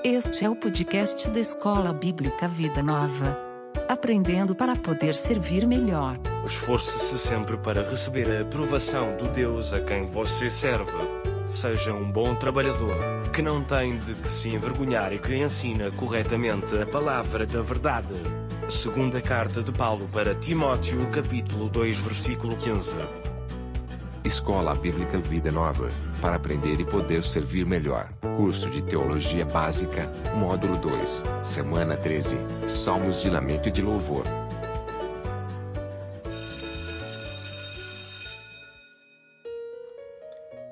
Este é o podcast da Escola Bíblica Vida Nova. Aprendendo para poder servir melhor. Esforce-se sempre para receber a aprovação do Deus a quem você serve. Seja um bom trabalhador, que não tem de que se envergonhar e que ensina corretamente a palavra da verdade. Segunda carta de Paulo para Timóteo, capítulo 2, versículo 15. Escola Bíblica Vida Nova, para aprender e poder servir melhor. Curso de Teologia Básica, Módulo 2, Semana 13, Salmos de Lamento e de Louvor.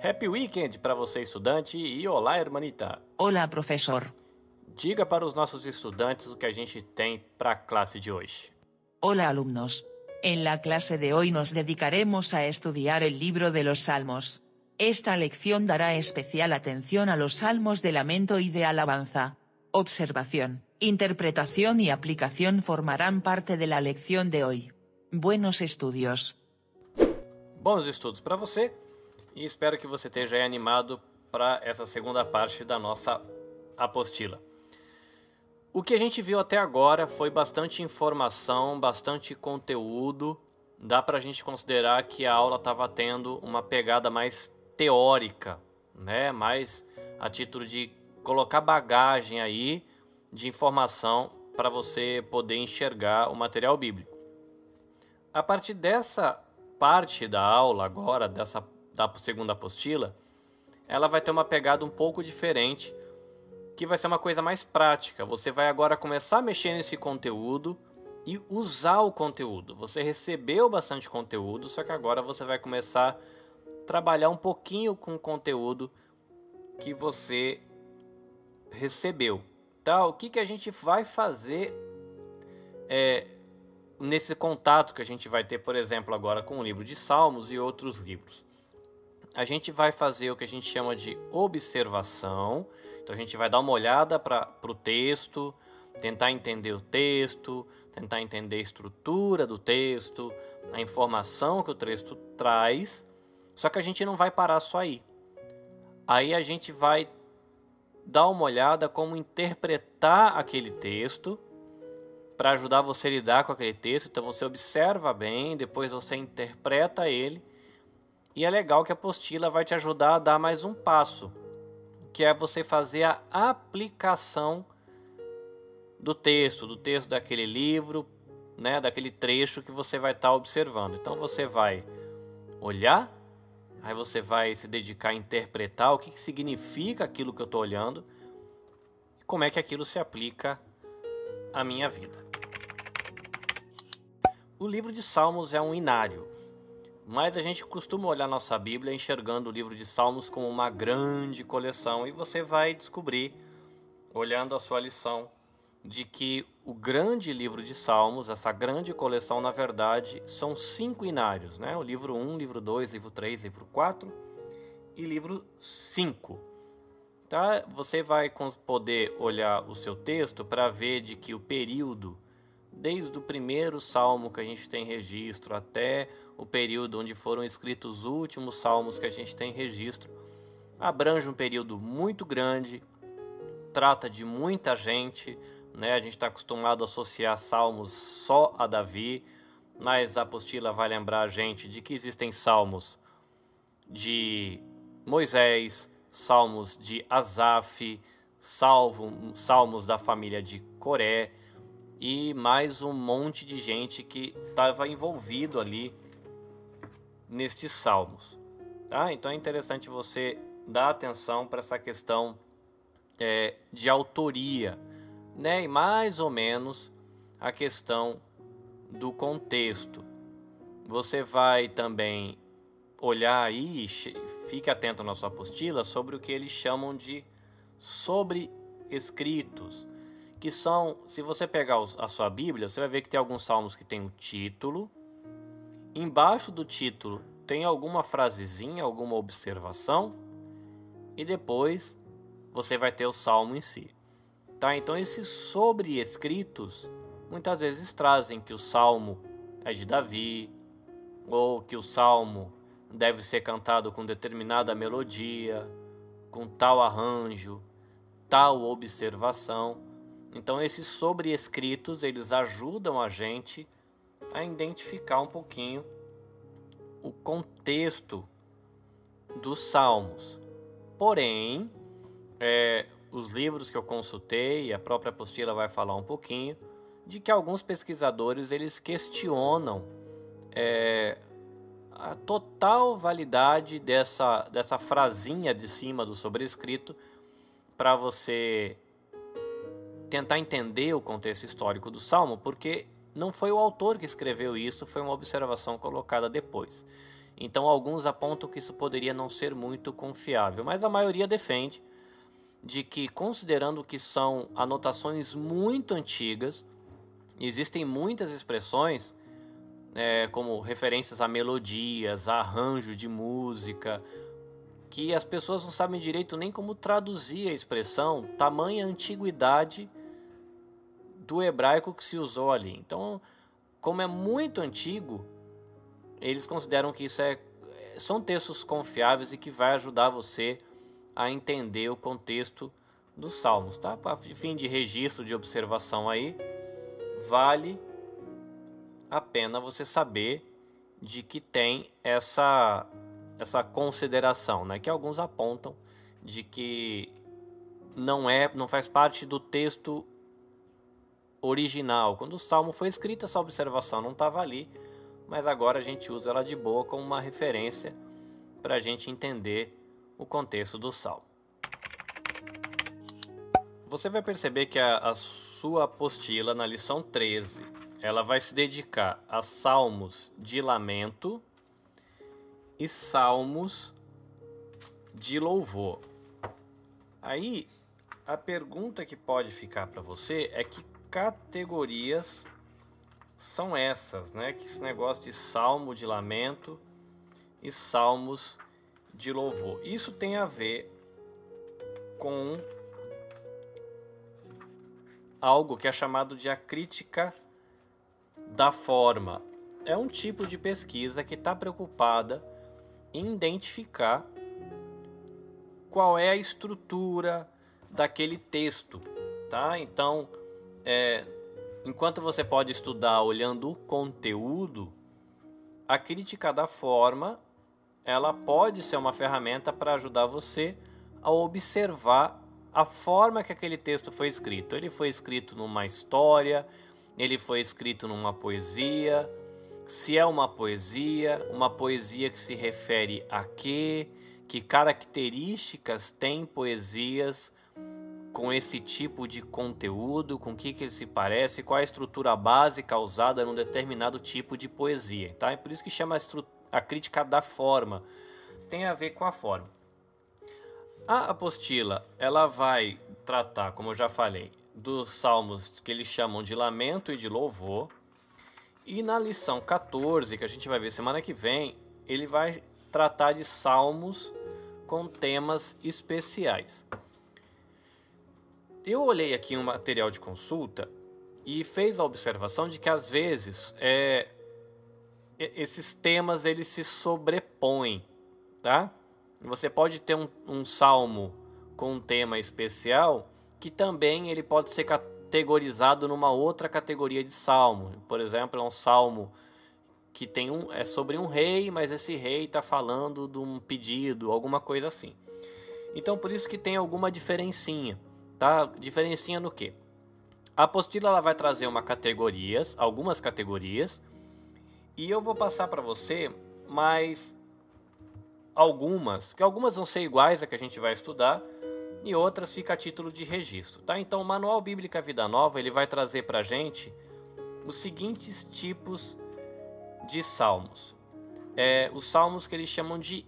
Happy Weekend para você, estudante, e olá, hermanita. Hola, profesor. Diga para os nossos estudantes o que a gente tem para a classe de hoje. Hola, alumnos. En la clase de hoy nos dedicaremos a estudiar el libro de los Salmos. Esta lección dará especial atención a los salmos de lamento y de alabanza. Observación, interpretación y aplicación formarán parte de la lección de hoy. Buenos estudios. Bons estudos para você e espero que você esteja aí animado para essa segunda parte da nossa apostila. O que a gente viu até agora foi bastante informação, bastante conteúdo. Dá para a gente considerar que a aula estava tendo uma pegada mais teórica, né? Mais a título de colocar bagagem aí de informação para você poder enxergar o material bíblico. A partir dessa parte da aula agora, da segunda apostila, ela vai ter uma pegada um pouco diferente, que vai ser uma coisa mais prática. Você vai agora começar a mexer nesse conteúdo e usar o conteúdo. Você recebeu bastante conteúdo, só que agora você vai começar a trabalhar um pouquinho com o conteúdo que você recebeu. Tá? O que a gente vai fazer nesse contato que a gente vai ter, por exemplo, agora com o livro de Salmos e outros livros? A gente vai fazer o que a gente chama de observação. Então a gente vai dar uma olhada para o texto, tentar entender o texto, tentar entender a estrutura do texto, a informação que o texto traz. Só que a gente não vai parar só aí. Aí a gente vai dar uma olhada como interpretar aquele texto para ajudar você a lidar com aquele texto. Então você observa bem, depois você interpreta ele. E é legal que a apostila vai te ajudar a dar mais um passo, que é você fazer a aplicação do texto daquele livro, né, daquele trecho que você vai estar observando. Então você vai olhar, aí você vai se dedicar a interpretar o que significa aquilo que eu estou olhando e como é que aquilo se aplica à minha vida. O livro de Salmos é um inário. Mas a gente costuma olhar nossa Bíblia enxergando o livro de Salmos como uma grande coleção. E você vai descobrir, olhando a sua lição, de que o grande livro de Salmos, essa grande coleção, na verdade, são 5 inários, né? O livro 1, livro 2, livro 3, livro 4 e livro 5. Tá? Você vai poder olhar o seu texto para ver de que o período, desde o primeiro salmo que a gente tem registro até o período onde foram escritos os últimos salmos que a gente tem registro, abrange um período muito grande, trata de muita gente, né? A gente está acostumado a associar salmos só a Davi, mas a apostila vai lembrar a gente de que existem salmos de Moisés, salmos de Asaf, salmos da família de Coré, e mais um monte de gente que estava envolvido ali nestes salmos. Tá? Então é interessante você dar atenção para essa questão de autoria, né? E mais ou menos a questão do contexto. Você vai também olhar aí, fique atento na sua apostila, sobre o que eles chamam de sobrescritos, que são, se você pegar a sua Bíblia, você vai ver que tem alguns salmos que tem um título. Embaixo do título tem alguma frasezinha, alguma observação. E depois você vai ter o salmo em si. Tá? Então esses sobrescritos muitas vezes trazem que o salmo é de Davi, ou que o salmo deve ser cantado com determinada melodia, com tal arranjo, tal observação. Então esses sobrescritos, eles ajudam a gente a identificar um pouquinho o contexto dos salmos. Porém, os livros que eu consultei, a própria apostila vai falar um pouquinho, de que alguns pesquisadores eles questionam a total validade dessa frasinha de cima do sobrescrito para você tentar entender o contexto histórico do Salmo, porque não foi o autor que escreveu isso, foi uma observação colocada depois. Então alguns apontam que isso poderia não ser muito confiável, mas a maioria defende de que, considerando que são anotações muito antigas, existem muitas expressões como referências a melodias, a arranjo de música, que as pessoas não sabem direito nem como traduzir a expressão, tamanha antiguidade do hebraico que se usou ali. Então, como é muito antigo, eles consideram que isso são textos confiáveis e que vai ajudar você a entender o contexto dos salmos, tá? Para fim de registro, de observação aí, vale a pena você saber de que tem essa consideração, né? Que alguns apontam de que não faz parte do texto original. Quando o salmo foi escrito, essa observação não estava ali, mas agora a gente usa ela de boa como uma referência para a gente entender o contexto do salmo. Você vai perceber que a sua apostila, na lição 13, ela vai se dedicar a salmos de lamento e salmos de louvor. Aí, a pergunta que pode ficar para você é que categorias são essas, né? Que esse negócio de salmo de lamento e salmos de louvor. Isso tem a ver com algo que é chamado de a crítica da forma. É um tipo de pesquisa que está preocupada em identificar qual é a estrutura daquele texto, tá? Então, enquanto você pode estudar olhando o conteúdo, a crítica da forma, ela pode ser uma ferramenta para ajudar você a observar a forma que aquele texto foi escrito. Ele foi escrito numa história, ele foi escrito numa poesia. Se é uma poesia que se refere a quê? Que características tem poesias com esse tipo de conteúdo? Com que ele se parece? Qual a estrutura básica usada num determinado tipo de poesia? Tá? É por isso que chama a crítica da forma. Tem a ver com a forma. A apostila, ela vai tratar, como eu já falei, dos salmos que eles chamam de lamento e de louvor. E na lição 14, que a gente vai ver semana que vem, ele vai tratar de salmos com temas especiais. Eu olhei aqui um material de consulta e fez a observação de que às vezes esses temas eles se sobrepõem, tá? Você pode ter um salmo com um tema especial que também ele pode ser categorizado numa outra categoria de salmo. Por exemplo, é um salmo que é sobre um rei, mas esse rei está falando de um pedido, alguma coisa assim. Então, por isso que tem alguma diferencinha, tá? Diferencinha no quê? A apostila ela vai trazer algumas categorias, e eu vou passar para você mais algumas, que algumas vão ser iguais a que a gente vai estudar, e outras fica a título de registro, tá? Então, o Manual Bíblica Vida Nova, ele vai trazer para a gente os seguintes tipos de salmos. Os salmos que eles chamam de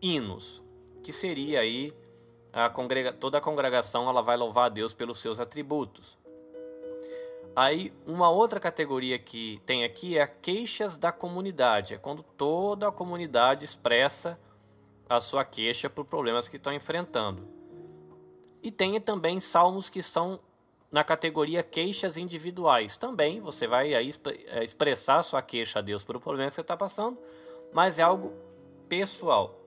hinos, que seria aí toda a congregação ela vai louvar a Deus pelos seus atributos. Aí, uma outra categoria que tem aqui é a queixas da comunidade, é quando toda a comunidade expressa a sua queixa por problemas que estão enfrentando. E tem também salmos que são na categoria queixas individuais. Também você vai aí expressar a sua queixa a Deus por um problema que você está passando, mas é algo pessoal.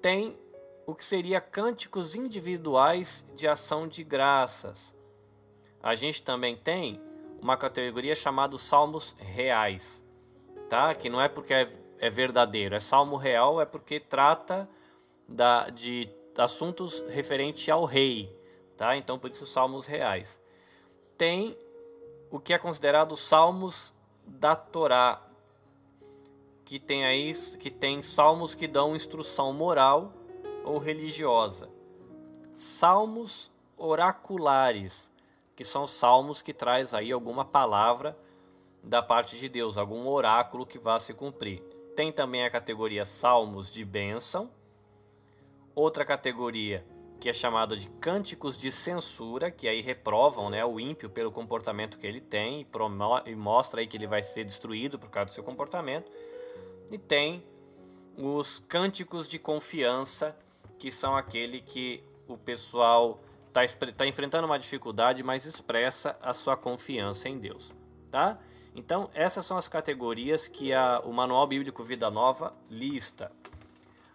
Tem o que seria cânticos individuais de ação de graças. A gente também tem uma categoria chamada salmos reais, tá? Que não é porque é verdadeiro, é salmo real, é porque trata de assuntos referentes ao rei, tá? Então por isso salmos reais. Tem o que é considerado salmos da Torá, que tem salmos que dão instrução moral ou religiosa. Salmos oraculares, que são salmos que traz aí alguma palavra da parte de Deus, algum oráculo que vá se cumprir. Tem também a categoria salmos de bênção, outra categoria que é chamada de cânticos de censura, que aí reprovam, né, o ímpio pelo comportamento que ele tem e mostra aí que ele vai ser destruído por causa do seu comportamento. E tem os cânticos de confiança, que são aquele que o pessoal está enfrentando uma dificuldade, mas expressa a sua confiança em Deus, tá? Então, essas são as categorias que o Manual Bíblico Vida Nova lista.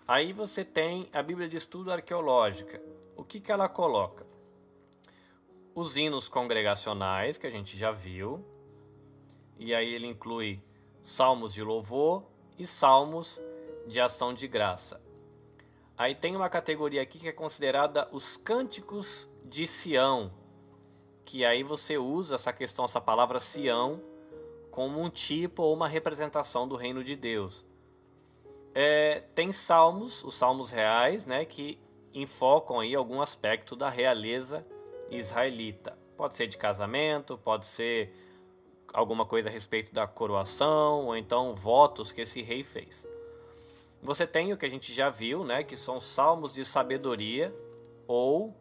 Aí você tem a Bíblia de Estudo Arqueológica. O que ela coloca? Os hinos congregacionais, que a gente já viu. E aí ele inclui salmos de louvor e salmos de ação de graça. Aí tem uma categoria aqui que é considerada os cânticos de Sião, que aí você usa essa palavra Sião, como um tipo ou uma representação do reino de Deus. Tem salmos, os salmos reais, né, que enfocam aí algum aspecto da realeza israelita. Pode ser de casamento, pode ser alguma coisa a respeito da coroação, ou então votos que esse rei fez. Você tem o que a gente já viu, né, que são salmos de sabedoria ou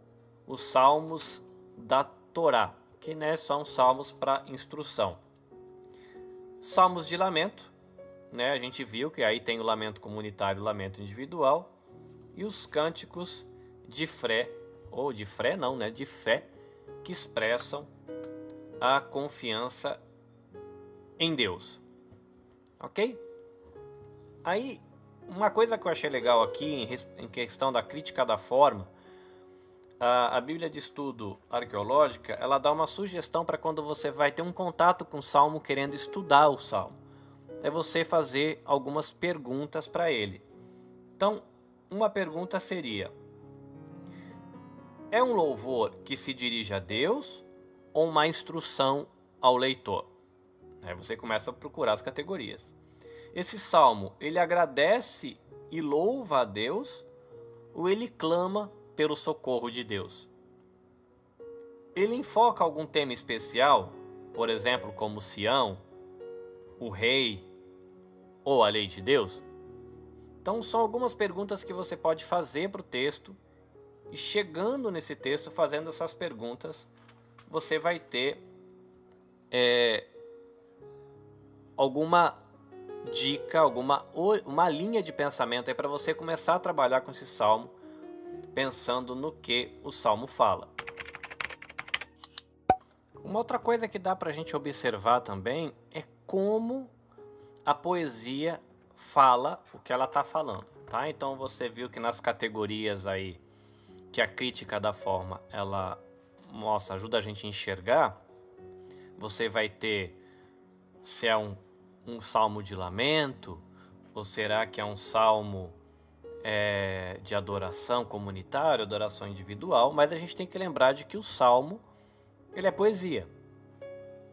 os salmos da Torá, que, né, são salmos para instrução. Salmos de lamento, né, a gente viu que aí tem o lamento comunitário e o lamento individual, e os cânticos de fé, ou de fé não, né, de fé, que expressam a confiança em Deus. Ok? Aí, uma coisa que eu achei legal aqui em questão da crítica da forma, a Bíblia de Estudo Arqueológica, ela dá uma sugestão para quando você vai ter um contato com o Salmo querendo estudar o Salmo. É você fazer algumas perguntas para ele. Então, uma pergunta seria: é um louvor que se dirige a Deus ou uma instrução ao leitor? Aí você começa a procurar as categorias. Esse salmo, ele agradece e louva a Deus ou ele clama pelo socorro de Deus? Ele enfoca algum tema especial, por exemplo, como Sião, o rei ou a lei de Deus? Então são algumas perguntas que você pode fazer para o texto, e chegando nesse texto, fazendo essas perguntas, você vai ter alguma dica, uma linha de pensamento aí para você começar a trabalhar com esse salmo, pensando no que o salmo fala. Uma outra coisa que dá para a gente observar também é como a poesia fala o que ela está falando, tá? Então você viu que nas categorias aí que a crítica da forma ela mostra, ajuda a gente a enxergar, você vai ter se é um salmo de lamento, ou será que é um salmo de adoração comunitária, adoração individual, mas a gente tem que lembrar de que o salmo ele é poesia.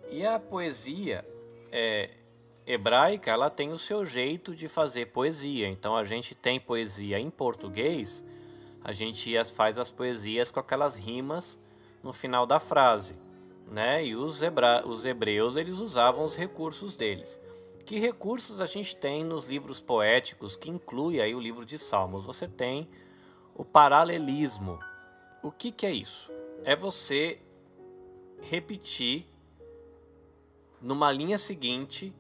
E a poesia hebraica, ela tem o seu jeito de fazer poesia. Então a gente tem poesia em português, a gente faz as poesias com aquelas rimas no final da frase, né? E os hebreus, eles usavam os recursos deles. Que recursos a gente tem nos livros poéticos, que inclui aí o livro de Salmos? Você tem o paralelismo. O que é isso? É você repetir numa linha seguinte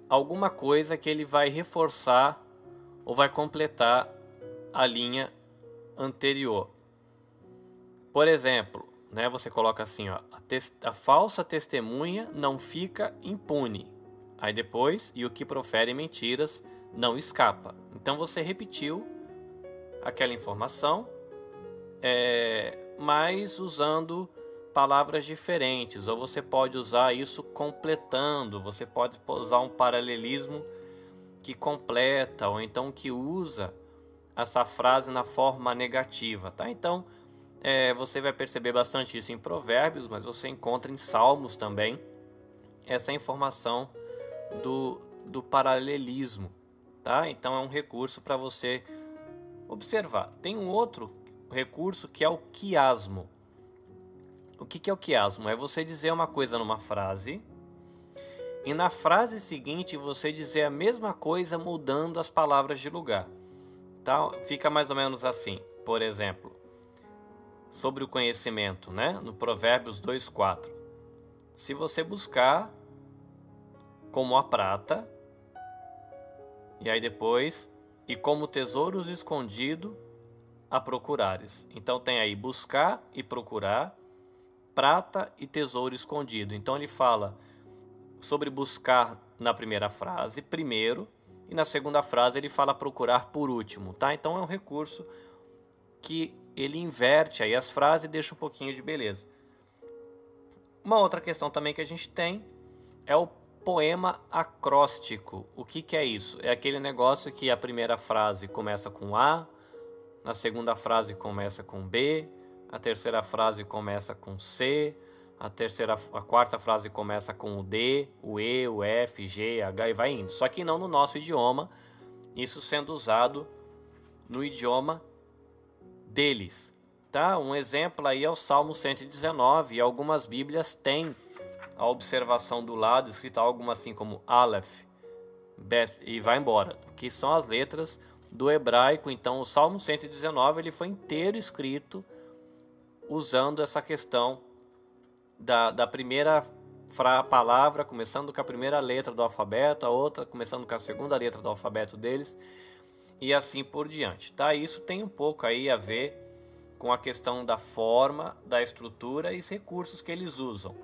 alguma coisa que ele vai reforçar ou vai completar a linha anterior. Por exemplo, né, você coloca assim, ó, a falsa testemunha não fica impune. Aí depois, e o que profere mentiras não escapa. Então você repetiu aquela informação, mas usando palavras diferentes, ou você pode usar isso completando, você pode usar um paralelismo que completa, ou então que usa essa frase na forma negativa, tá? Então, você vai perceber bastante isso em Provérbios, mas você encontra em Salmos também essa informação do paralelismo, tá? Então é um recurso para você observar. Tem um outro recurso que é o quiasmo. O que é o quiasmo? É você dizer uma coisa numa frase e na frase seguinte você dizer a mesma coisa mudando as palavras de lugar. Tá? Fica mais ou menos assim. Por exemplo, sobre o conhecimento, né? No Provérbios 2:4. Se você buscar como a prata, e aí depois, e como tesouros escondido a procurares. Então tem aí buscar e procurar, prata e tesouro escondido. Então ele fala sobre buscar na primeira frase primeiro, e na segunda frase ele fala procurar por último, tá? Então é um recurso que ele inverte aí as frases e deixa um pouquinho de beleza. Uma outra questão também que a gente tem é o poema acróstico. O que é isso? É aquele negócio que a primeira frase começa com A, na segunda frase começa com B, a terceira frase começa com C, a quarta frase começa com o D, o E, o F, G, H e vai indo. Só que não no nosso idioma, isso sendo usado no idioma deles. Tá? Um exemplo aí é o Salmo 119, e algumas bíblias têm a observação do lado, escrita algo assim como Aleph, Beth e vai embora, que são as letras do hebraico. Então o Salmo 119 ele foi inteiro escrito usando essa questão da primeira palavra, começando com a primeira letra do alfabeto, a outra começando com a segunda letra do alfabeto deles, e assim por diante. Tá? Isso tem um pouco aí a ver com a questão da forma, da estrutura e os recursos que eles usam.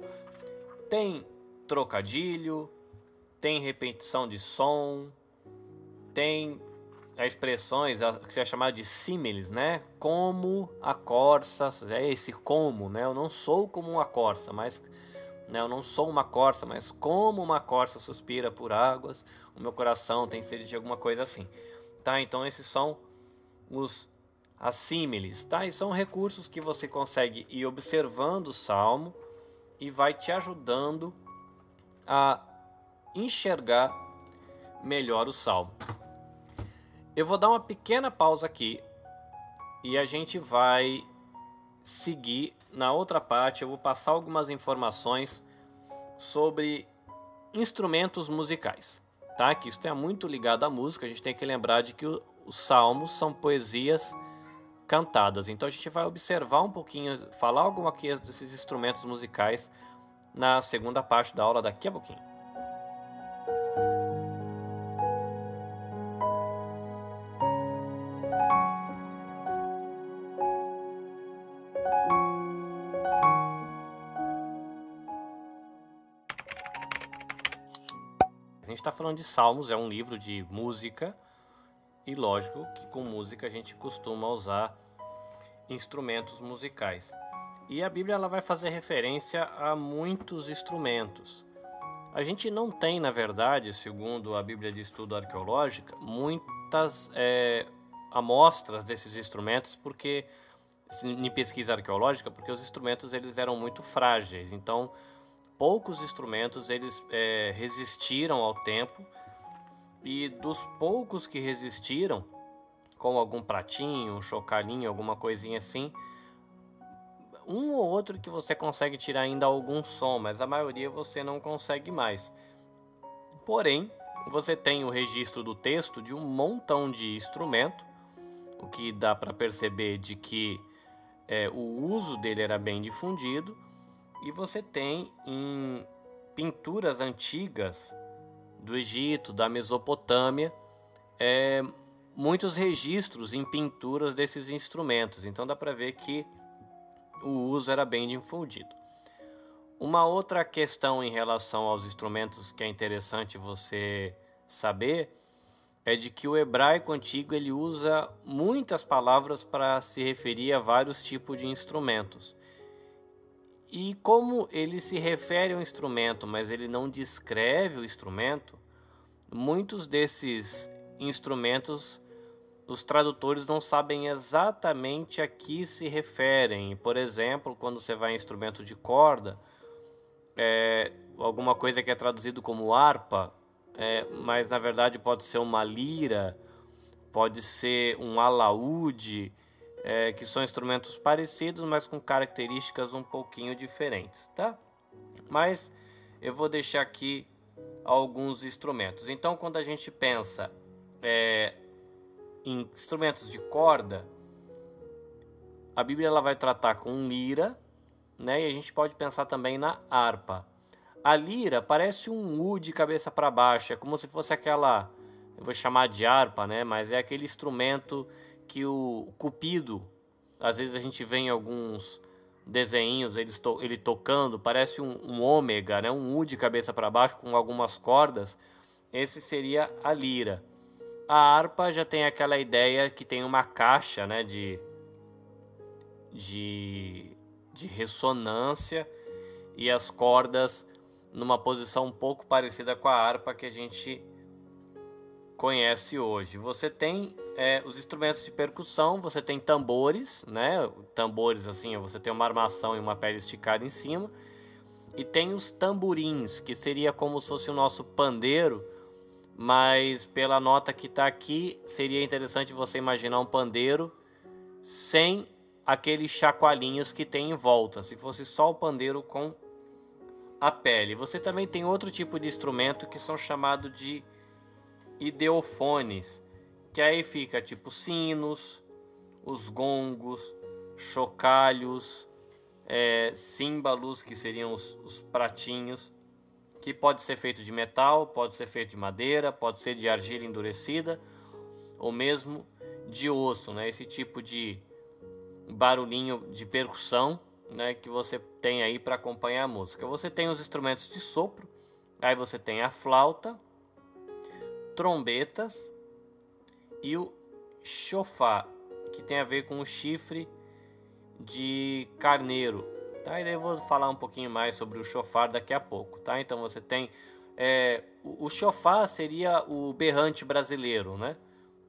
Tem trocadilho, tem repetição de som, tem expressões que se é chamado de símiles, né? Como a corça, é esse como, né? Eu não sou como uma corça, mas né? Eu não sou uma corça, mas como uma corça suspira por águas, o meu coração tem sede de alguma coisa assim, tá? Então esses são as símiles, tá? E são recursos que você consegue ir observando o salmo e vai te ajudando a enxergar melhor o salmo. Eu vou dar uma pequena pausa aqui e a gente vai seguir na outra parte. Eu vou passar algumas informações sobre instrumentos musicais, tá? Que isso é muito ligado à música. A gente tem que lembrar de que os salmos são poesias cantadas. Então a gente vai observar um pouquinho, falar alguma coisa desses instrumentos musicais na segunda parte da aula daqui a pouquinho. A gente está falando de Salmos, é um livro de música e lógico que com música a gente costuma usar instrumentos musicais. E a Bíblia ela vai fazer referência a muitos instrumentos. A gente não tem, na verdade, segundo a Bíblia de Estudo Arqueológica, muitas amostras desses instrumentos, porque em pesquisa arqueológica, porque os instrumentos eles eram muito frágeis. Então poucos instrumentos eles resistiram ao tempo, e dos poucos que resistiram, como algum pratinho, um chocalhinho, alguma coisinha assim, um ou outro que você consegue tirar ainda algum som, mas a maioria você não consegue mais. Porém, você tem o registro do texto de um montão de instrumento, o que dá para perceber de que o uso dele era bem difundido. E você tem em pinturas antigas do Egito, da Mesopotâmia, muitos registros em pinturas desses instrumentos. Então dá para ver que o uso era bem difundido. Uma outra questão em relação aos instrumentos que é interessante você saber é de que o hebraico antigo ele usa muitas palavras para se referir a vários tipos de instrumentos. E como ele se refere ao instrumento, mas ele não descreve o instrumento, muitos desses instrumentos os tradutores não sabem exatamente a que se referem. Por exemplo, quando você vai em instrumento de corda, alguma coisa que é traduzido como harpa, mas na verdade pode ser uma lira, pode ser um alaúde, que são instrumentos parecidos, mas com características um pouquinho diferentes, tá? Mas eu vou deixar aqui alguns instrumentos. Então, quando a gente pensa em instrumentos de corda, a Bíblia ela vai tratar com lira, né? E a gente pode pensar também na harpa. A lira parece um U de cabeça para baixo, é como se fosse aquela, eu vou chamar de harpa, né? Mas é aquele instrumento que o Cupido, às vezes a gente vê em alguns desenhos ele tocando, parece um ômega, né? Um U de cabeça para baixo com algumas cordas. Esse seria a lira. A harpa já tem aquela ideia que tem uma caixa, né, de ressonância e as cordas numa posição um pouco parecida com a harpa que a gente conhece hoje. Você tem os instrumentos de percussão, você tem tambores, né? Tambores assim, você tem uma armação e uma pele esticada em cima. E tem os tamborins, que seria como se fosse o nosso pandeiro, mas pela nota que está aqui, seria interessante você imaginar um pandeiro sem aqueles chacoalhinhos que tem em volta, se fosse só o pandeiro com a pele. Você também tem outro tipo de instrumento que são chamados de ideofones, que aí fica tipo sinos, os gongos, chocalhos, címbalos, que seriam os pratinhos, que pode ser feito de metal, pode ser feito de madeira, pode ser de argila endurecida ou mesmo de osso, né? Esse tipo de barulhinho de percussão, né, que você tem aí para acompanhar a música. Você tem os instrumentos de sopro, aí você tem a flauta, trombetas e o chofar, que tem a ver com o chifre de carneiro, tá? E daí eu vou falar um pouquinho mais sobre o chofar daqui a pouco, tá? Então você tem o chofar seria o berrante brasileiro, né?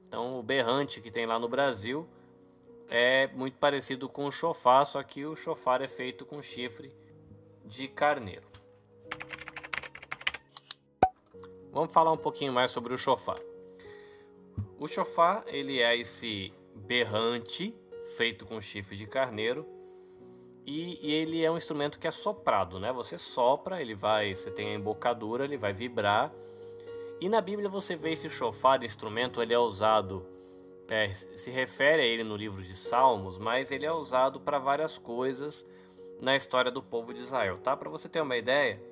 Então o berrante que tem lá no Brasil é muito parecido com o chofar, só que o chofar é feito com chifre de carneiro. Vamos falar um pouquinho mais sobre o chofar. O chofar, ele é esse berrante feito com chifre de carneiro e ele é um instrumento que é soprado, né? Você sopra, você tem a embocadura, ele vai vibrar. E na Bíblia você vê esse chofar, instrumento, ele é usado, se refere a ele no livro de Salmos, mas ele é usado para várias coisas na história do povo de Israel, tá? Para você ter uma ideia,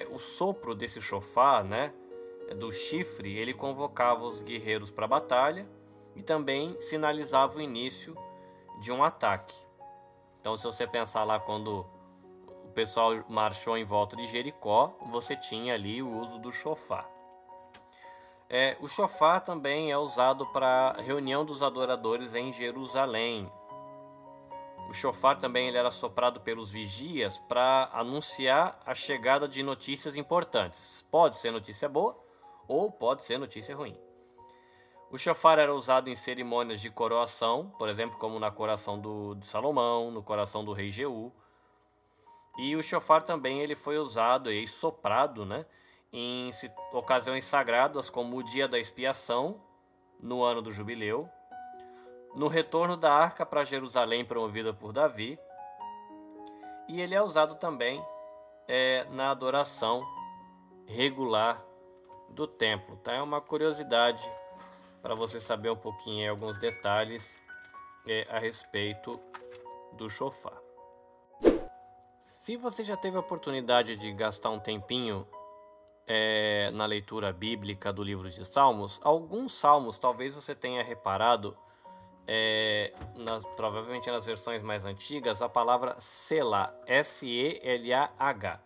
o sopro desse chofar, né, do chifre, ele convocava os guerreiros para a batalha e também sinalizava o início de um ataque. Então, se você pensar lá quando o pessoal marchou em volta de Jericó, você tinha ali o uso do chofar. O chofar também é usado para a reunião dos adoradores em Jerusalém. O chofar também ele era soprado pelos vigias para anunciar a chegada de notícias importantes. Pode ser notícia boa ou pode ser notícia ruim. O chofar era usado em cerimônias de coroação, por exemplo, como na coroação de Salomão, no coração do rei Jeú. E o chofar também ele foi usado e soprado, né, em ocasiões sagradas, como o dia da expiação, no ano do jubileu, no retorno da arca para Jerusalém promovida por Davi, e ele é usado também na adoração regular do templo, tá? É uma curiosidade para você saber um pouquinho alguns detalhes a respeito do chofar. Se você já teve a oportunidade de gastar um tempinho na leitura bíblica do livro de Salmos, alguns salmos talvez você tenha reparado, provavelmente nas versões mais antigas, a palavra Selah, S-E-L-A-H.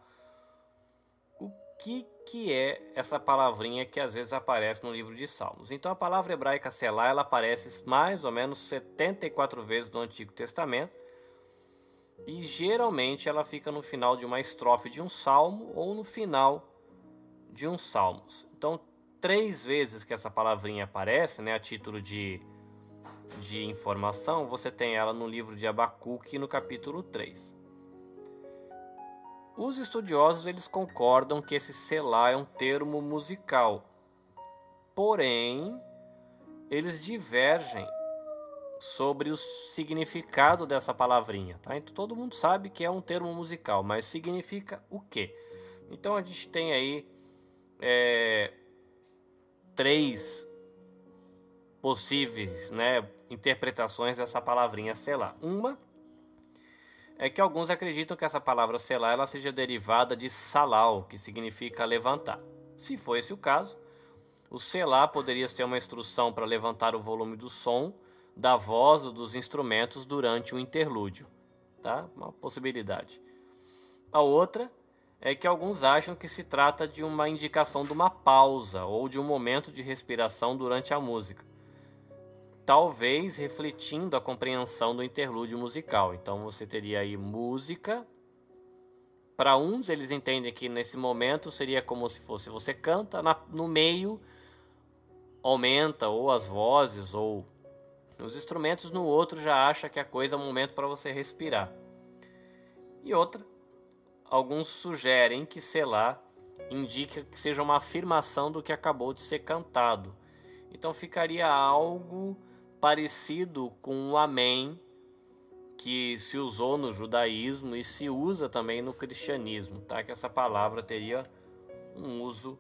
O que que é essa palavrinha que às vezes aparece no livro de Salmos. Então a palavra hebraica selá, ela aparece mais ou menos 74 vezes no Antigo Testamento, e geralmente ela fica no final de uma estrofe de um salmo ou no final de um salmos. Então 3 vezes que essa palavrinha aparece, né, a título de informação, você tem ela no livro de Abacuque no capítulo 3. Os estudiosos, eles concordam que esse selá é um termo musical, porém eles divergem sobre o significado dessa palavrinha, tá? Então todo mundo sabe que é um termo musical, mas significa o quê? Então a gente tem aí 3 possíveis, né, interpretações dessa palavrinha selá. Uma é que alguns acreditam que essa palavra selá ela seja derivada de salal, que significa levantar. Se for esse o caso, o selá poderia ser uma instrução para levantar o volume do som, da voz ou dos instrumentos durante o interlúdio, tá? Uma possibilidade. A outra é que alguns acham que se trata de uma indicação de uma pausa ou de um momento de respiração durante a música, talvez refletindo a compreensão do interlúdio musical. Então você teria aí música. Para uns, eles entendem que nesse momento seria como se fosse você canta, no meio aumenta ou as vozes ou os instrumentos, no outro já acha que a coisa é um momento para você respirar. E outra, alguns sugerem que selá indica que seja uma afirmação do que acabou de ser cantado. Então ficaria algo parecido com o amém que se usou no judaísmo e se usa também no cristianismo, tá? Que essa palavra teria um uso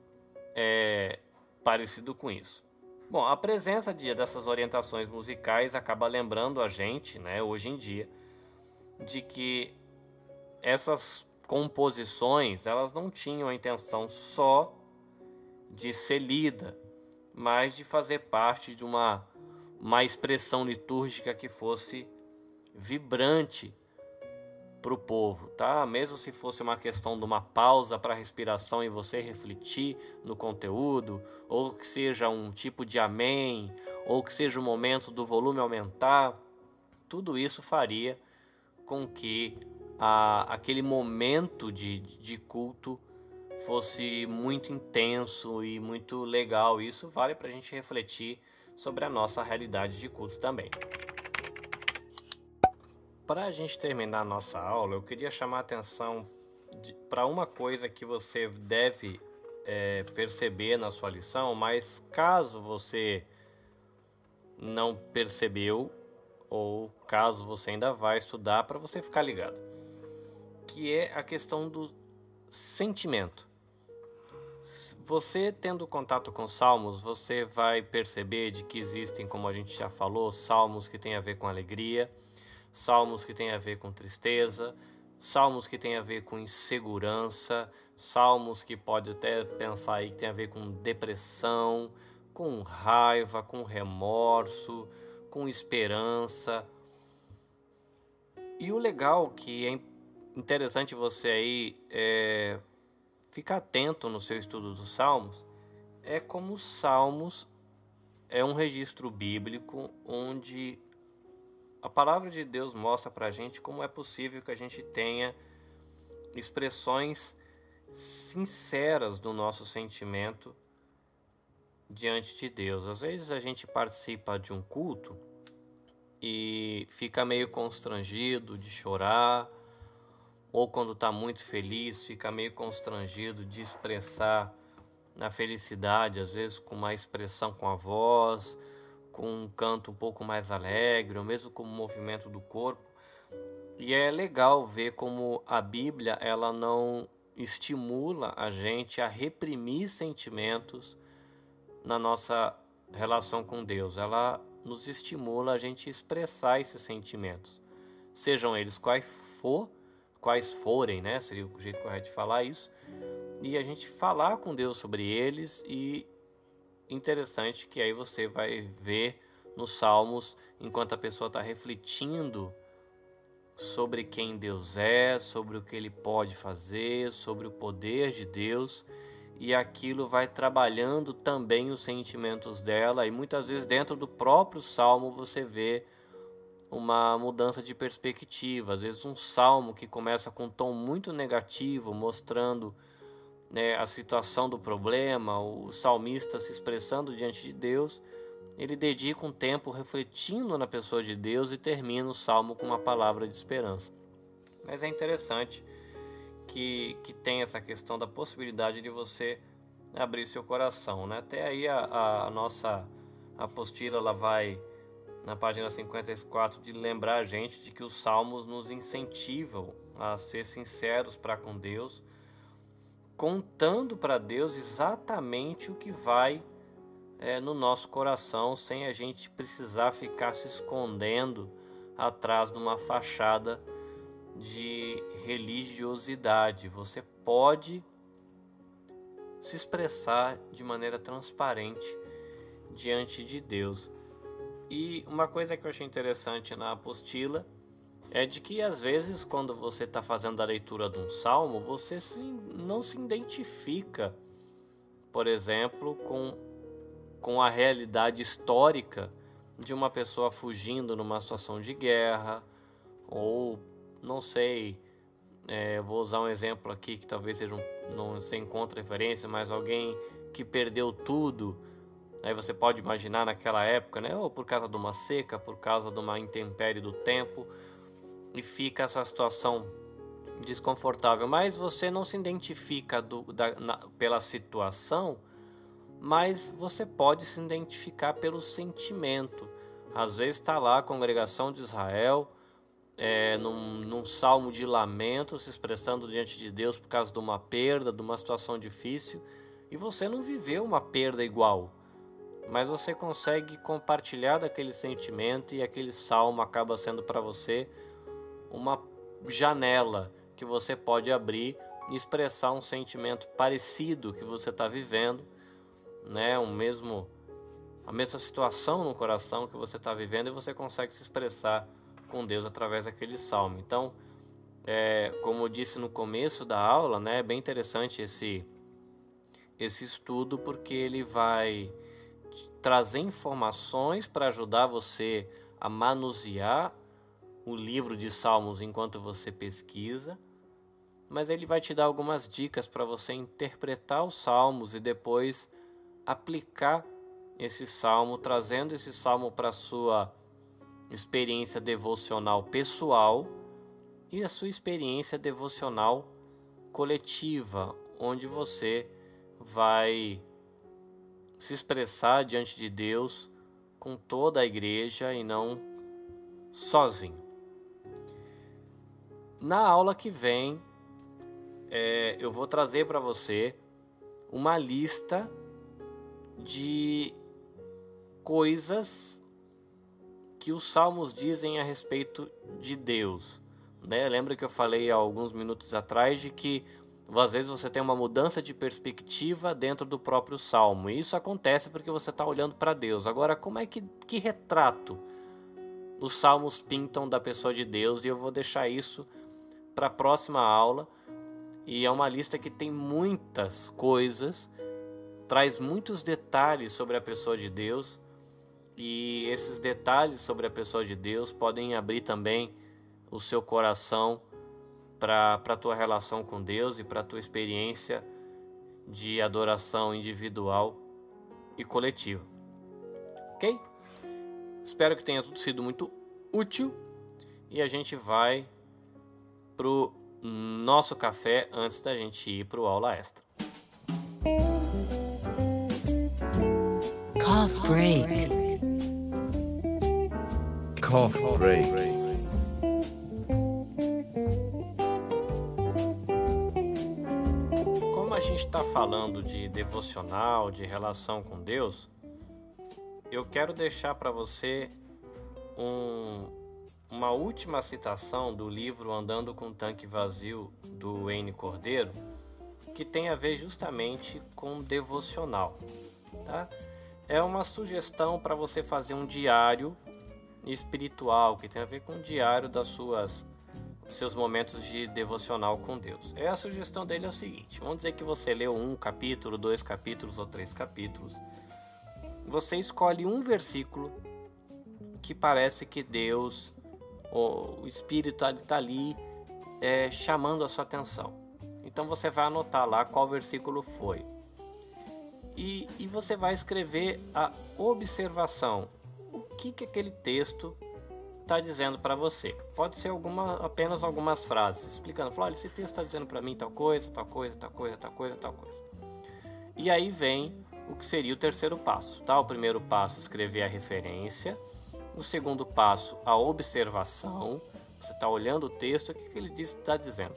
parecido com isso. Bom, a presença dessas orientações musicais acaba lembrando a gente, né, hoje em dia, de que essas composições, elas não tinham a intenção só de ser lida, mas de fazer parte de uma expressão litúrgica que fosse vibrante para o povo, tá? Mesmo se fosse uma questão de uma pausa para respiração e você refletir no conteúdo, ou que seja um tipo de amém, ou que seja o momento do volume aumentar, tudo isso faria com que aquele momento de culto fosse muito intenso e muito legal. Isso vale para a gente refletir sobre a nossa realidade de culto também. Para a gente terminar a nossa aula, eu queria chamar a atenção para uma coisa que você deve perceber na sua lição, mas caso você não percebeu, ou caso você ainda vai estudar, para você ficar ligado, que é a questão do sentimento. Você tendo contato com salmos, você vai perceber de que existem, como a gente já falou, salmos que têm a ver com alegria, salmos que têm a ver com tristeza, salmos que têm a ver com insegurança, salmos que pode até pensar aí que tem a ver com depressão, com raiva, com remorso, com esperança. E o legal que é interessante você aí ficar atento no seu estudo dos salmos é como os salmos é um registro bíblico onde a palavra de Deus mostra para a gente como é possível que a gente tenha expressões sinceras do nosso sentimento diante de Deus. Às vezes a gente participa de um culto e fica meio constrangido de chorar, ou quando está muito feliz, fica meio constrangido de expressar na felicidade, às vezes com uma expressão com a voz, com um canto um pouco mais alegre, ou mesmo com o movimento do corpo. E é legal ver como a Bíblia ela não estimula a gente a reprimir sentimentos na nossa relação com Deus. Ela nos estimula a gente expressar esses sentimentos, sejam eles quais forem, né? Seria o jeito correto de falar isso, e a gente falar com Deus sobre eles. E interessante que aí você vai ver nos Salmos, enquanto a pessoa está refletindo sobre quem Deus é, sobre o que Ele pode fazer, sobre o poder de Deus, e aquilo vai trabalhando também os sentimentos dela, e muitas vezes dentro do próprio salmo você vê uma mudança de perspectiva. Às vezes um salmo que começa com um tom muito negativo, mostrando, né, a situação do problema, o salmista se expressando diante de Deus, ele dedica um tempo refletindo na pessoa de Deus e termina o salmo com uma palavra de esperança. Mas é interessante que tem essa questão da possibilidade de você abrir seu coração, né? Até aí a nossa apostila ela vai na página 54 de lembrar a gente de que os salmos nos incentivam a ser sinceros para com Deus, contando para Deus exatamente o que vai no nosso coração, sem a gente precisar ficar se escondendo atrás de uma fachada de religiosidade. Você pode se expressar de maneira transparente diante de Deus. E uma coisa que eu achei interessante na apostila é de que às vezes quando você está fazendo a leitura de um salmo, você não se identifica, por exemplo, com a realidade histórica de uma pessoa fugindo numa situação de guerra, ou não sei, vou usar um exemplo aqui que talvez seja não se encontre referência, mas alguém que perdeu tudo. Aí você pode imaginar naquela época, né, ou por causa de uma seca, por causa de uma intempérie do tempo, e fica essa situação desconfortável. Mas você não se identifica pela situação, mas você pode se identificar pelo sentimento. Às vezes está lá a congregação de Israel, num salmo de lamento, se expressando diante de Deus por causa de uma perda, de uma situação difícil, e você não viveu uma perda igual, mas você consegue compartilhar daquele sentimento, e aquele salmo acaba sendo para você uma janela que você pode abrir e expressar um sentimento parecido que você está vivendo, né? A mesma situação no coração que você está vivendo, e você consegue se expressar com Deus através daquele salmo. Então, como eu disse no começo da aula, né, é bem interessante esse estudo, porque ele vai trazer informações para ajudar você a manusear o livro de Salmos enquanto você pesquisa, mas ele vai te dar algumas dicas para você interpretar os salmos e depois aplicar esse salmo, trazendo esse salmo para a sua experiência devocional pessoal e a sua experiência devocional coletiva, onde você vai se expressar diante de Deus com toda a igreja e não sozinho. Na aula que vem, eu vou trazer para você uma lista de coisas que os salmos dizem a respeito de Deus, né? Lembra que eu falei há alguns minutos atrás de que às vezes você tem uma mudança de perspectiva dentro do próprio salmo, e isso acontece porque você está olhando para Deus. Agora, como é que retrato os salmos pintam da pessoa de Deus? E eu vou deixar isso para a próxima aula, e é uma lista que tem muitas coisas, traz muitos detalhes sobre a pessoa de Deus, e esses detalhes sobre a pessoa de Deus podem abrir também o seu coração para a tua relação com Deus e para a tua experiência de adoração individual e coletiva. Ok? Espero que tenha sido muito útil, e a gente vai pro nosso café antes da gente ir pro aula extra. Cough break. Cough break. Como a gente está falando de devocional, de relação com Deus, eu quero deixar para você uma última citação do livro Andando com o Tanque Vazio, do Wayne Cordeiro, que tem a ver justamente com devocional, tá? É uma sugestão para você fazer um diário espiritual, que tem a ver com o diário das suas seus momentos de devocional com Deus. A sugestão dele é o seguinte: vamos dizer que você leu 1 capítulo, 2 capítulos ou 3 capítulos. Você escolhe um versículo que parece que Deus, o Espírito está ali chamando a sua atenção. Então você vai anotar lá qual versículo foi. E você vai escrever a observação. O que aquele texto está dizendo para você? Pode ser apenas algumas frases, explicando. Olha, esse texto está dizendo para mim tal coisa, tal coisa, tal coisa, tal coisa, tal coisa. E aí vem o que seria o terceiro passo. Tá? O primeiro passo, escrever a referência. O segundo passo, a observação. Você está olhando o texto, o que ele está dizendo.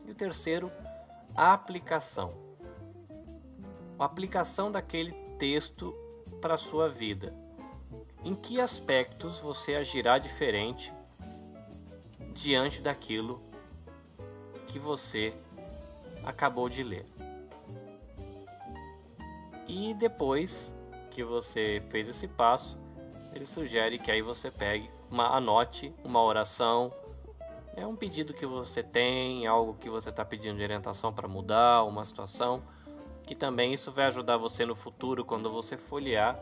E o terceiro, a aplicação. A aplicação daquele texto para a sua vida. Em que aspectos você agirá diferente diante daquilo que você acabou de ler? E depois que você fez esse passo, ele sugere que aí você anote uma oração, um pedido que você tem, algo que você está pedindo de orientação para mudar, uma situação, que também isso vai ajudar você no futuro, quando você folhear,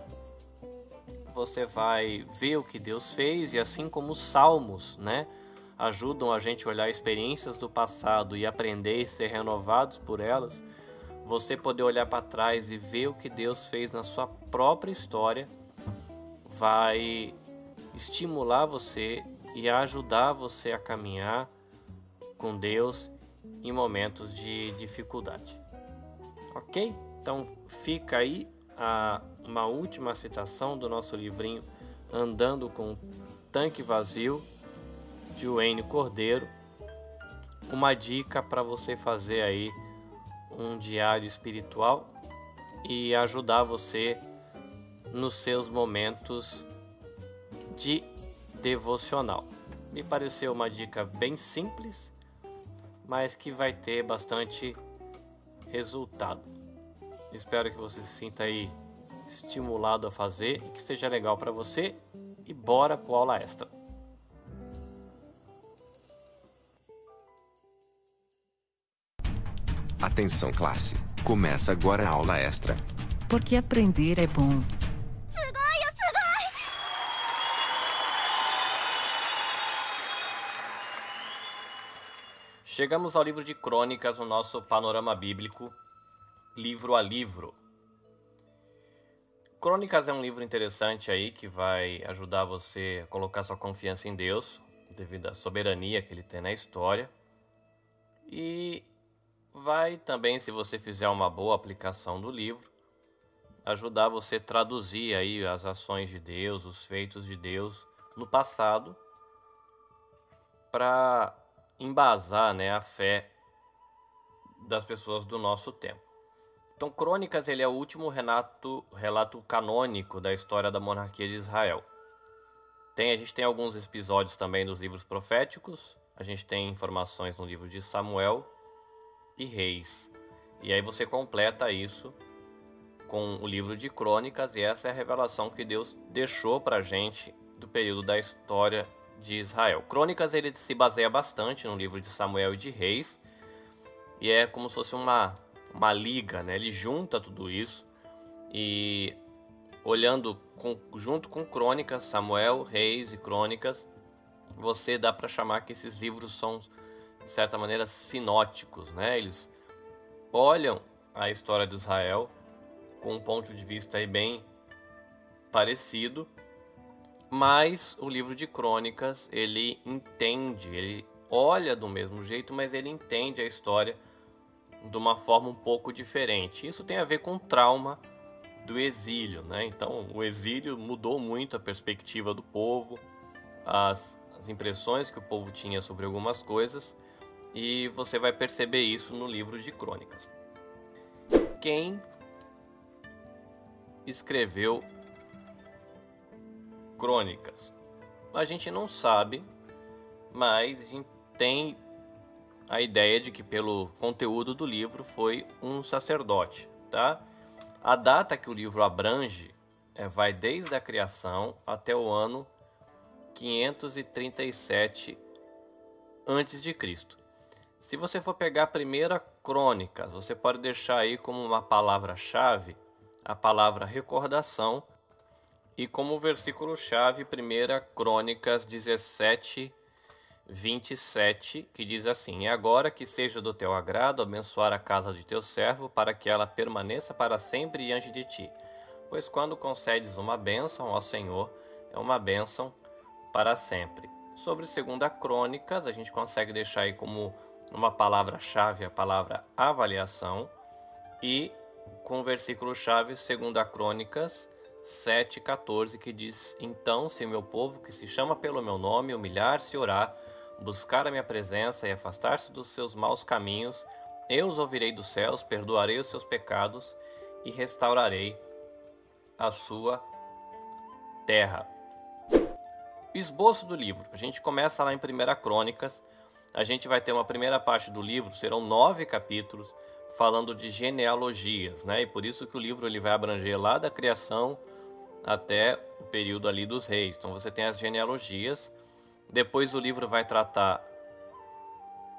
você vai ver o que Deus fez. E assim como os salmos, ajudam a gente a olhar experiências do passado e aprender e ser renovados por elas, você poder olhar para trás e ver o que Deus fez na sua própria história vai estimular você e ajudar você a caminhar com Deus em momentos de dificuldade. Ok? Então fica aí uma última citação do nosso livrinho Andando com o Tanque Vazio, de Wayne Cordeiro. Uma dica para você fazer aí um diário espiritual e ajudar você nos seus momentos de devocional. Me pareceu uma dica bem simples, mas que vai ter bastante resultado. Espero que você se sinta aí estimulado a fazer e que seja legal para você. E bora para a aula extra. Atenção classe, começa agora a aula extra. Porque aprender é bom. Chegamos ao livro de Crônicas, o nosso panorama bíblico, livro a livro. Crônicas é um livro interessante aí que vai ajudar você a colocar sua confiança em Deus, devido à soberania que ele tem na história. E vai também, se você fizer uma boa aplicação do livro, ajudar você a traduzir aí as ações de Deus, os feitos de Deus no passado, para embasar a fé das pessoas do nosso tempo. Então, Crônicas ele é o último relato canônico da história da monarquia de Israel. A gente tem alguns episódios também dos livros proféticos, a gente tem informações no livro de Samuel e Reis. E aí você completa isso com o livro de Crônicas, e essa é a revelação que Deus deixou para a gente do período da história de Israel. Crônicas ele se baseia bastante no livro de Samuel e de Reis, e é como se fosse uma liga, ele junta tudo isso, e olhando junto com Crônicas, Samuel, Reis e Crônicas, você dá para chamar que esses livros são, de certa maneira, sinóticos, Eles olham a história de Israel com um ponto de vista aí bem parecido, mas o livro de Crônicas, ele entende, ele olha do mesmo jeito, mas ele entende a história de uma forma um pouco diferente. Isso tem a ver com o trauma do exílio, Então, o exílio mudou muito a perspectiva do povo, as impressões que o povo tinha sobre algumas coisas, e você vai perceber isso no livro de Crônicas. Quem escreveu Crônicas? A gente não sabe, mas a gente tem a ideia de que pelo conteúdo do livro foi um sacerdote, tá? A data que o livro abrange vai desde a criação até o ano 537 antes de Cristo. Se você for pegar a primeira Crônicas, você pode deixar aí como uma palavra-chave a palavra recordação e como versículo-chave 1 Crônicas 17, 27, que diz assim: "É agora que seja do teu agrado abençoar a casa de teu servo, para que ela permaneça para sempre diante de ti. Pois quando concedes uma bênção ao Senhor, é uma bênção para sempre." Sobre 2 Crônicas, a gente consegue deixar aí como uma palavra-chave a palavra avaliação e com o versículo-chave 2 Crônicas 7,14, que diz: "Então, se meu povo, que se chama pelo meu nome, humilhar-se e orar, buscar a minha presença e afastar-se dos seus maus caminhos, eu os ouvirei dos céus, perdoarei os seus pecados e restaurarei a sua terra." Esboço do livro. A gente começa lá em 1 Crônicas. A gente vai ter uma primeira parte do livro, serão 9 capítulos, falando de genealogias, né? E por isso que o livro ele vai abranger lá da criação até o período ali dos reis. Então você tem as genealogias. Depois o livro vai tratar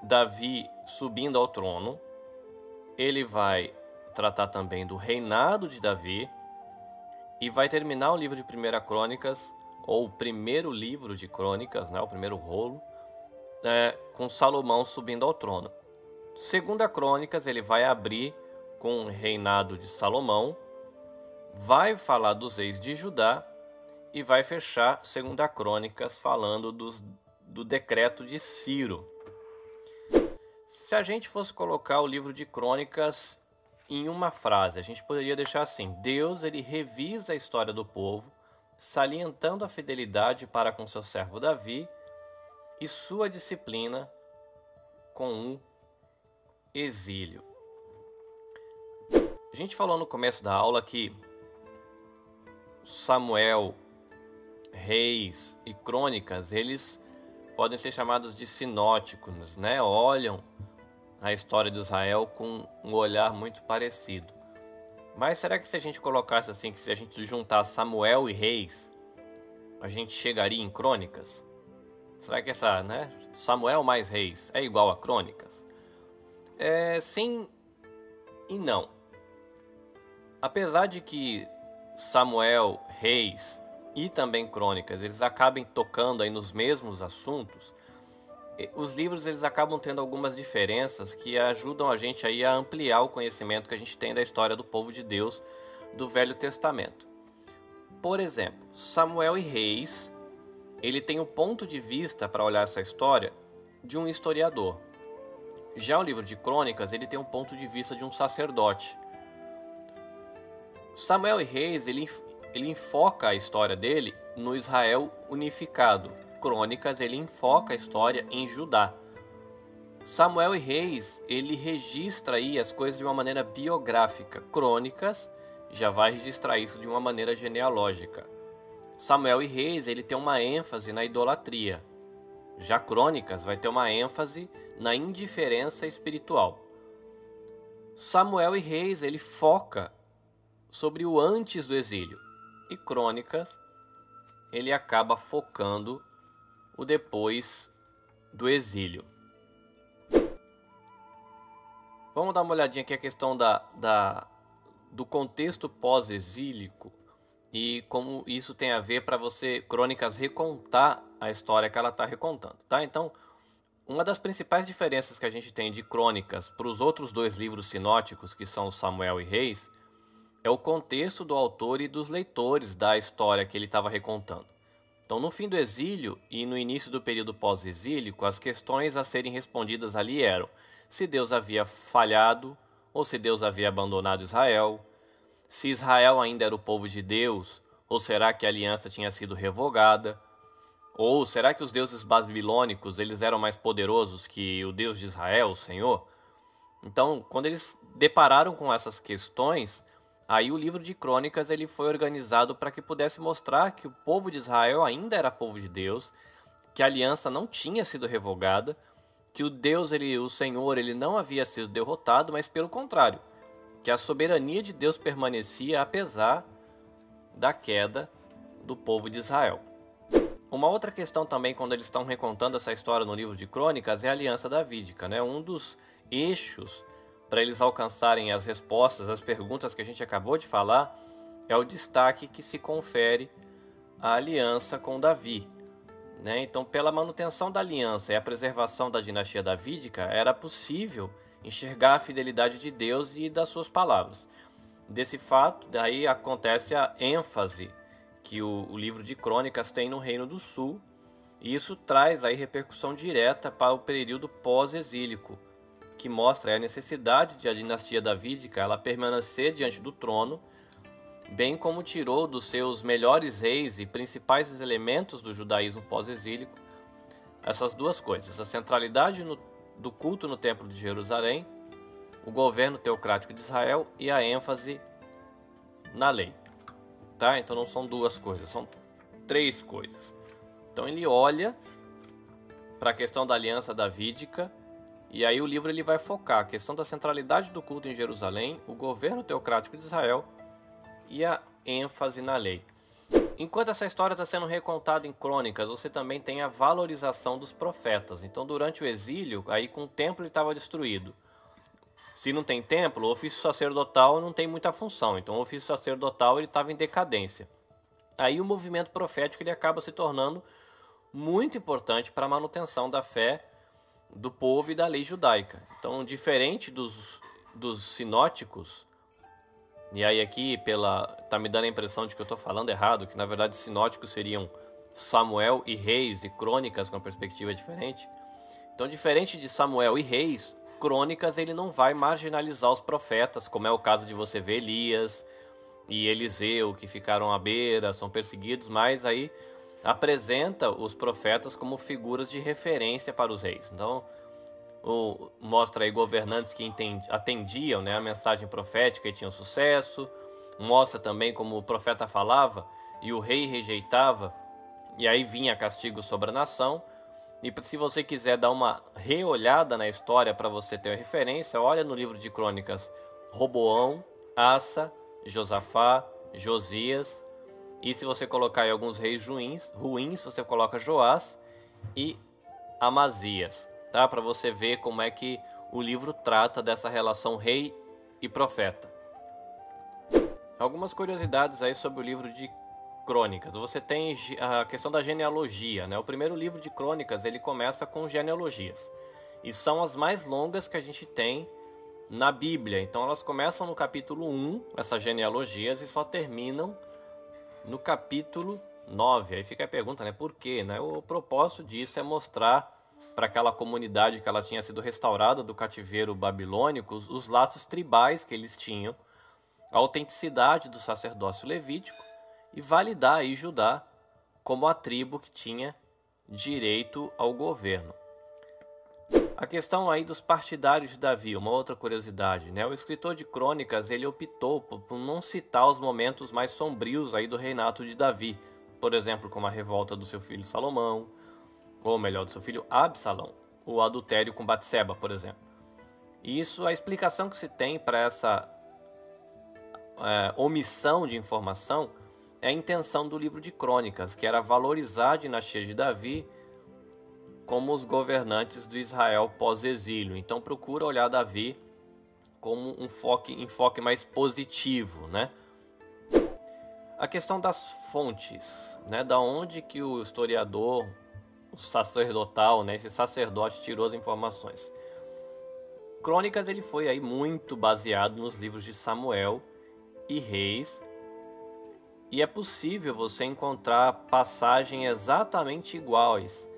Davi subindo ao trono. Ele vai tratar também do reinado de Davi. E vai terminar o livro de 1 Crônicas, ou o primeiro livro de Crônicas, né? O primeiro rolo, com Salomão subindo ao trono. 2 Crônicas ele vai abrir com o reinado de Salomão, vai falar dos reis de Judá e vai fechar 2 Crônicas falando do decreto de Ciro. Se a gente fosse colocar o livro de Crônicas em uma frase, a gente poderia deixar assim: Deus ele revisa a história do povo, salientando a fidelidade para com seu servo Davi e sua disciplina com o exílio. A gente falou no começo da aula que Samuel, Reis e Crônicas, eles podem ser chamados de sinóticos, né? Olham a história de Israel com um olhar muito parecido. Mas será que se a gente colocasse assim, que se a gente juntar Samuel e Reis, a gente chegaria em Crônicas? Será que essa, né, Samuel mais Reis é igual a Crônicas? Sim e não. Apesar de que Samuel, Reis e também Crônicas, eles acabem tocando aí nos mesmos assuntos, os livros eles acabam tendo algumas diferenças que ajudam a gente aí a ampliar o conhecimento que a gente tem da história do povo de Deus do Velho Testamento. Por exemplo, Samuel e Reis, ele tem um ponto de vista para olhar essa história de um historiador. Já o livro de Crônicas, ele tem um ponto de vista de um sacerdote. Samuel e Reis, ele enfoca a história dele no Israel unificado. Crônicas, ele enfoca a história em Judá. Samuel e Reis, ele registra aí as coisas de uma maneira biográfica. Crônicas já vai registrar isso de uma maneira genealógica. Samuel e Reis, ele tem uma ênfase na idolatria. Já Crônicas vai ter uma ênfase na indiferença espiritual. Samuel e Reis, ele foca sobre o antes do exílio. E Crônicas, ele acaba focando o depois do exílio. Vamos dar uma olhadinha aqui a questão do contexto pós-exílico e como isso tem a ver para você, Crônicas, recontar a história que ela está recontando, tá? Então, uma das principais diferenças que a gente tem de Crônicas para os outros dois livros sinóticos, que são Samuel e Reis, é o contexto do autor e dos leitores da história que ele estava recontando. Então, no fim do exílio e no início do período pós-exílico, as questões a serem respondidas ali eram se Deus havia falhado ou se Deus havia abandonado Israel, se Israel ainda era o povo de Deus ou será que a aliança tinha sido revogada, ou será que os deuses babilônicos eles eram mais poderosos que o Deus de Israel, o Senhor? Então, quando eles depararam com essas questões, aí o livro de Crônicas ele foi organizado para que pudesse mostrar que o povo de Israel ainda era povo de Deus, que a aliança não tinha sido revogada, que o Deus, o Senhor, ele não havia sido derrotado, mas pelo contrário, que a soberania de Deus permanecia apesar da queda do povo de Israel. Uma outra questão também, quando eles estão recontando essa história no livro de Crônicas, é a aliança davídica, né? Um dos eixos para eles alcançarem as respostas às perguntas que a gente acabou de falar é o destaque que se confere à aliança com Davi, né? Então, pela manutenção da aliança e a preservação da dinastia davídica, era possível enxergar a fidelidade de Deus e das suas palavras. Desse fato, daí acontece a ênfase que o livro de Crônicas tem no Reino do Sul, e isso traz aí repercussão direta para o período pós-exílico, que mostra a necessidade de a dinastia davídica ela permanecer diante do trono, bem como tirou dos seus melhores reis e principais elementos do judaísmo pós-exílico essas duas coisas: a centralidade do culto no Templo de Jerusalém, o governo teocrático de Israel e a ênfase na lei. Tá? Então não são duas coisas, são três coisas. Então ele olha para a questão da aliança davídica, e aí o livro ele vai focar a questão da centralidade do culto em Jerusalém, o governo teocrático de Israel e a ênfase na lei. Enquanto essa história está sendo recontada em Crônicas, você também tem a valorização dos profetas. Então durante o exílio, aí com o templo estava destruído. Se não tem templo, o ofício sacerdotal não tem muita função. Então o ofício sacerdotal estava em decadência. Aí o movimento profético ele acaba se tornando muito importante para a manutenção da fé do povo e da lei judaica. Então, diferente dos sinóticos, e aí aqui tá me dando a impressão de que eu estou falando errado, que na verdade sinóticos seriam Samuel e Reis e Crônicas com uma perspectiva diferente. Então, diferente de Samuel e Reis, Crônicas ele não vai marginalizar os profetas, como é o caso de você ver Elias e Eliseu, que ficaram à beira, são perseguidos, mas aí apresenta os profetas como figuras de referência para os reis. Então, mostra aí governantes que atendiam, né, a mensagem profética e tinham sucesso. Mostra também como o profeta falava e o rei rejeitava, e aí vinha castigo sobre a nação. E se você quiser dar uma reolhada na história para você ter a referência, olha no livro de Crônicas Roboão, Asa, Josafá, Josias. E se você colocar aí alguns reis ruins, você coloca Joás e Amazias, tá? Para você ver como é que o livro trata dessa relação rei e profeta. Algumas curiosidades aí sobre o livro de Crônicas. Você tem a questão da genealogia, né? O primeiro livro de Crônicas ele começa com genealogias e são as mais longas que a gente tem na Bíblia. Então elas começam no capítulo 1, essas genealogias, e só terminam no capítulo 9. Aí fica a pergunta, né? Por quê? Né? O propósito disso é mostrar para aquela comunidade que ela tinha sido restaurada do cativeiro babilônico os laços tribais que eles tinham, a autenticidade do sacerdócio levítico e validar aí Judá como a tribo que tinha direito ao governo. A questão aí dos partidários de Davi, uma outra curiosidade, né? O escritor de Crônicas ele optou por não citar os momentos mais sombrios aí do reinado de Davi, por exemplo, como a revolta do seu filho Salomão, ou melhor, do seu filho Absalão, o adultério com Batseba, por exemplo. E isso, a explicação que se tem para essa omissão de informação é a intenção do livro de Crônicas, que era valorizar a dinastia de Davi como os governantes do Israel pós-exílio. Então procura olhar Davi como um enfoque mais positivo, né? A questão das fontes, né? Da onde que o historiador, o sacerdotal, né? Esse sacerdote tirou as informações. Crônicas ele foi aí muito baseado nos livros de Samuel e Reis, e é possível você encontrar passagens exatamente iguais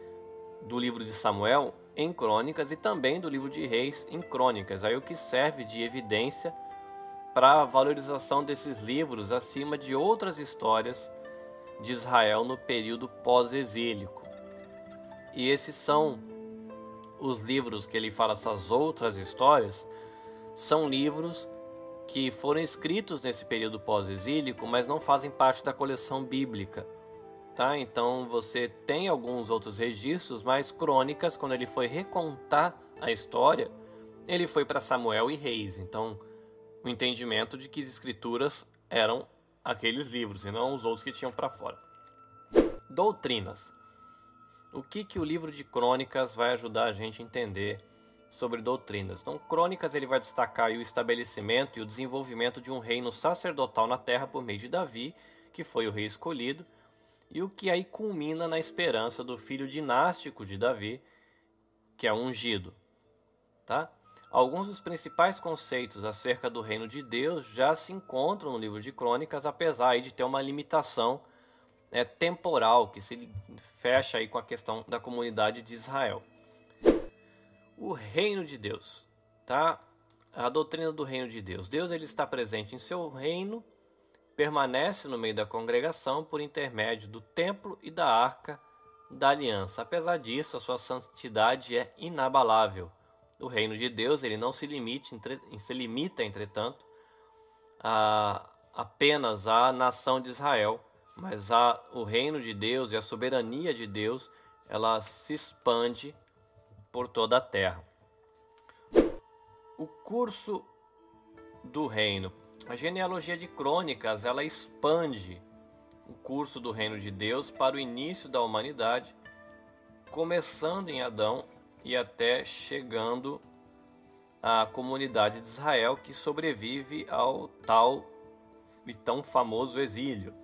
do livro de Samuel em Crônicas e também do livro de Reis em Crônicas, aí o que serve de evidência para a valorização desses livros acima de outras histórias de Israel no período pós-exílico. E esses são os livros que ele fala, essas outras histórias, são livros que foram escritos nesse período pós-exílico, mas não fazem parte da coleção bíblica. Tá? Então você tem alguns outros registros, mas Crônicas, quando ele foi recontar a história, ele foi para Samuel e Reis. Então o entendimento de que as escrituras eram aqueles livros e não os outros que tinham para fora. Doutrinas. o que o livro de Crônicas vai ajudar a gente a entender sobre doutrinas. Então, Crônicas ele vai destacar aí o estabelecimento e o desenvolvimento de um reino sacerdotal na terra por meio de Davi, que foi o rei escolhido, e o que aí culmina na esperança do filho dinástico de Davi, que é ungido. Tá? Alguns dos principais conceitos acerca do reino de Deus já se encontram no livro de Crônicas, apesar aí de ter uma limitação temporal, que se fecha aí com a questão da comunidade de Israel. O reino de Deus, tá? A doutrina do reino de Deus. Deus ele está presente em seu reino, permanece no meio da congregação por intermédio do templo e da arca da aliança. Apesar disso, a sua santidade é inabalável. O reino de Deus ele não se limita, entretanto, apenas à nação de Israel, mas o reino de Deus e a soberania de Deus, ela se expande por toda a terra. O curso do reino. A genealogia de Crônicas, ela expande o curso do reino de Deus para o início da humanidade, começando em Adão e até chegando à comunidade de Israel, que sobrevive ao tal e tão famoso exílio.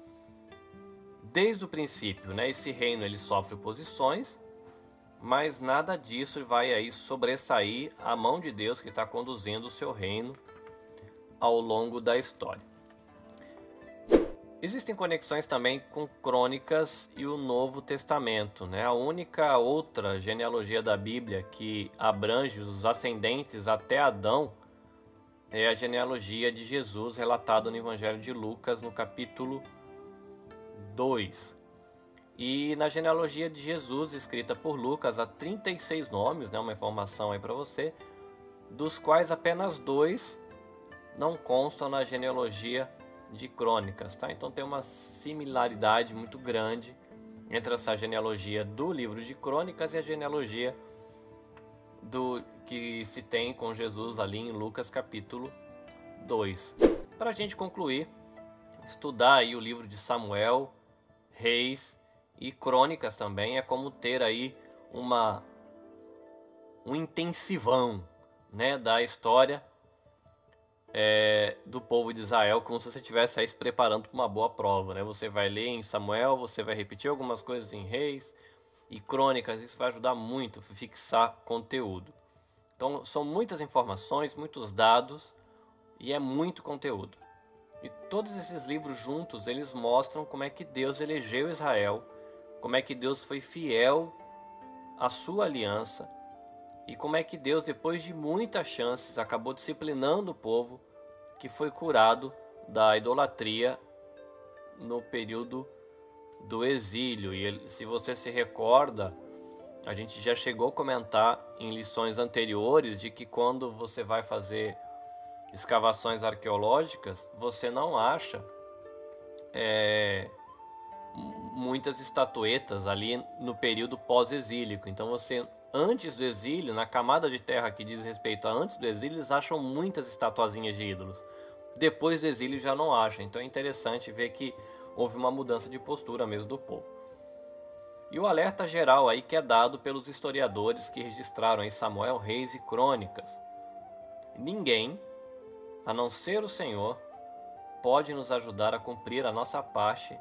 Desde o princípio, esse reino ele sofre oposições, mas nada disso vai aí sobressair a mão de Deus que está conduzindo o seu reino ao longo da história. Existem conexões também com Crônicas e o Novo Testamento. A única outra genealogia da Bíblia que abrange os ascendentes até Adão é a genealogia de Jesus relatada no Evangelho de Lucas, no capítulo 2. E na genealogia de Jesus, escrita por Lucas, há 36 nomes, uma informação aí para você, dos quais apenas 2 não constam na genealogia de Crônicas. Tá? Então tem uma similaridade muito grande entre essa genealogia do livro de Crônicas e a genealogia que se tem com Jesus ali em Lucas capítulo 2. Para a gente concluir, estudar aí o livro de Samuel, Reis e Crônicas também é como ter aí um intensivão da história do povo de Israel, como se você estivesse aí se preparando para uma boa prova. Você vai ler em Samuel, você vai repetir algumas coisas em Reis e Crônicas, isso vai ajudar muito a fixar conteúdo. Então são muitas informações, muitos dados e é muito conteúdo. E todos esses livros juntos, eles mostram como é que Deus elegeu Israel, como é que Deus foi fiel à sua aliança e como é que Deus, depois de muitas chances, acabou disciplinando o povo que foi curado da idolatria no período do exílio. E se você se recorda, a gente já chegou a comentar em lições anteriores de que quando você vai fazer escavações arqueológicas, você não acha muitas estatuetas ali no período pós-exílico. Então você, antes do exílio, na camada de terra que diz respeito a antes do exílio, eles acham muitas estatuazinhas de ídolos. Depois do exílio já não acham. Então é interessante ver que houve uma mudança de postura mesmo do povo. E o alerta geral aí que é dado pelos historiadores que registraram em Samuel, Reis e Crônicas. Ninguém, a não ser o Senhor, pode nos ajudar a cumprir a nossa parte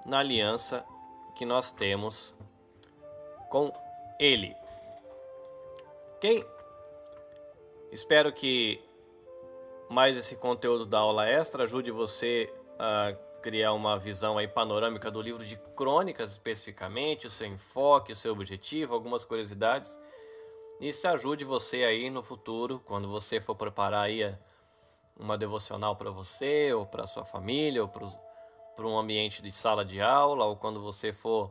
na aliança que nós temos com Ele. Ok? Espero que mais esse conteúdo da aula extra ajude você a criar uma visão aí panorâmica do livro de Crônicas especificamente, o seu enfoque, o seu objetivo, algumas curiosidades. E se ajude você aí no futuro, quando você for preparar aí uma devocional para você, ou para sua família, ou para um ambiente de sala de aula, ou quando você for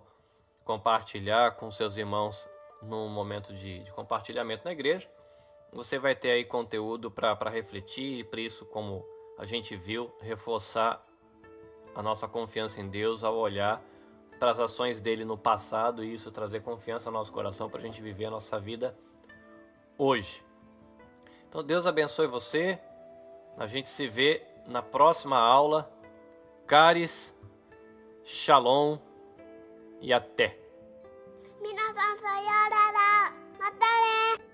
compartilhar com seus irmãos num momento de compartilhamento na igreja, você vai ter aí conteúdo para refletir e para isso, como a gente viu, reforçar a nossa confiança em Deus ao olhar para as ações dele no passado e isso trazer confiança no nosso coração para a gente viver a nossa vida hoje. Então Deus abençoe você. A gente se vê na próxima aula. Caris, Shalom e até! さんさようなら。またね。